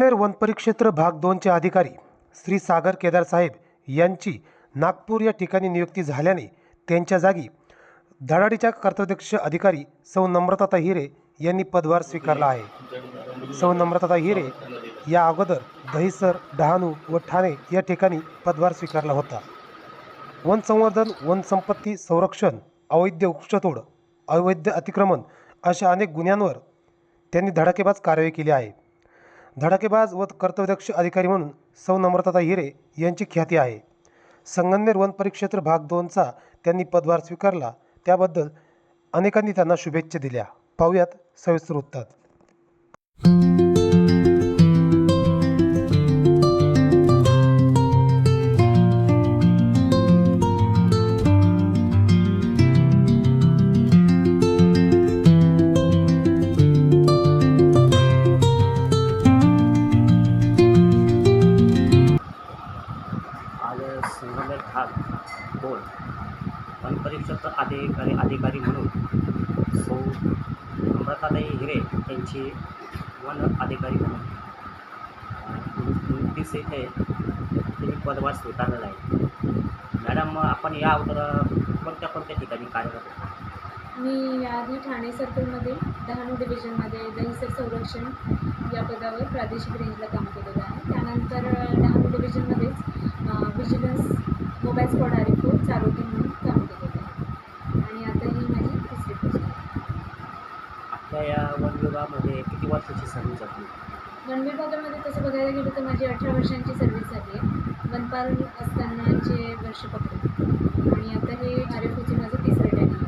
संगमनेर वनपरिक्षेत्र भाग 2चे अधिकारी श्री सागर केदार साहेब यांची नागपूर या ठिकाणी नियुक्ती झाल्याने त्यांच्या जागी धडाडीच्या कर्तव्यदक्ष अधिकारी सौ नम्रताताई हिरे यांनी पदभार स्वीकारला आहे। सौ नम्रताताई हिरे या अगोदर दहिसर, डहाणू व ठाणे या ठिकाणी पदभार स्वीकारला होता। वन संवर्धन, वन संपत्ती संरक्षण, अवैध वृक्षतोड, अवैध अतिक्रमण अशा अनेक गुन्ह्यांवर त्यांनी धडाकेबाज कारवाई केली आहे। धडाकेबाज व कर्तव्यदक्ष अधिकारी म्हणून सौ नम्रताताई हिरे यांची ख्याती आहे। संगमनेर वनपरिक्षेत्र भाग 2चा त्यांनी पदभार स्वीकारला, त्याबद्दल अनेकांनी त्यांना शुभेच्छा दिल्या। पाहूयात सविस्तर वृत्तात। आज संगमनेर भाग 2 वनपरिक्षेत्र अधिकारी म्हणून सौ नम्रताताई हिरे यांची वन अधिकारी म्हणून 29 येथे त्यांनी पदभार स्वीकारलेला आहे। मॅडम, आपण या अगोदर कोणत्या ठिकाणी कार्यरत होता? मी याआधी ठाणे सर्कलमध्ये डहाणू डिव्हिजनमध्ये दहिसर संरक्षण या पदावर प्रादेशिक रेंजला काम केलेलं आहे। त्यानंतर डहाणू डिव्हिजनमध्येच vigilance mobile squad RFO Charoti म्हणून काम केलेलं आहे आणि आता ही माझी तिसरी पोस्ट आहे। आपल्या या वन विभागामध्ये किती वर्षाची सर्व्हिस झाली? वन विभागामध्ये तसं बघायला गेलं तर माझी 18 वर्षांची सर्व्हिस झाली आहे। वनपाल असतानाचे वर्ष पकडून आणि आता हे आरएफओचे माझं तिसरं टॅग आहे।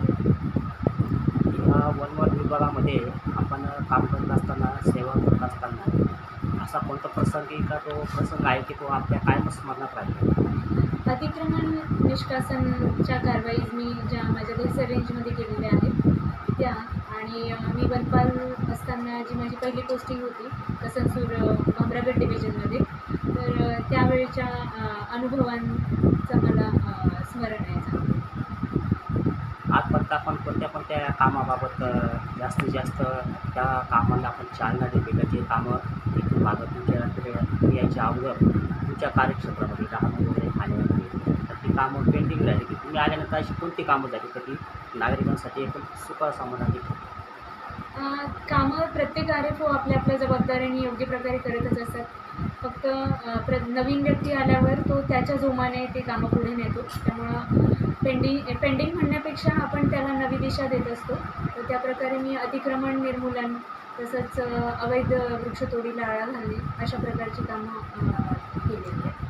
या वन विभागामध्ये आपण काम करत असताना, सेवा करत असताना असा कोणता प्रसंग का तो प्रसंग आहे की तो आपल्या कायम स्मरणात राहिला? अतिक्रमण निष्कासनच्या कारवाई मी ज्या माझ्या दहिसर रेंजमध्ये केलेल्या आहेत त्या, आणि मी वनपाल असताना जी माझी पहिली पोस्टिंग होती कसनसूर भामरागड डिव्हिजनमध्ये, तर त्यावेळेच्या अनुभवांचं मला स्मरण आहे। आजपर्यंत आपण कोणत्या कामाबाबत जास्तीत जास्त त्या कामाला आपण चालना दिली का? जे कामं इथून मागं तुमच्या यायच्या अगोदर तुमच्या कार्यक्षेत्रामध्ये डहाणू वगैरे ठाण्यामध्ये तर ती कामं पेंडिंग राहिली की तुम्ही आल्यानंतर अशी कोणती कामं झाली तर ती नागरिकांसाठी एकदम सुखा समाधानी? कामं प्रत्येक आरएफओ आपल्या जबाबदारीने योग्य प्रकारे करतच असतात। फक्त नवीन व्यक्ती आल्यावर तो त्याच्या जोमाने ते कामं पुढे नेतो। त्यामुळं पेंडिंग म्हणण्यापेक्षा आपण त्याला नवी दिशा देत असतो। तर त्याप्रकारे मी अतिक्रमण निर्मूलन तसंच अवैध वृक्षतोडीला आळा घालणे अशा प्रकारची कामं केलेली आहेत।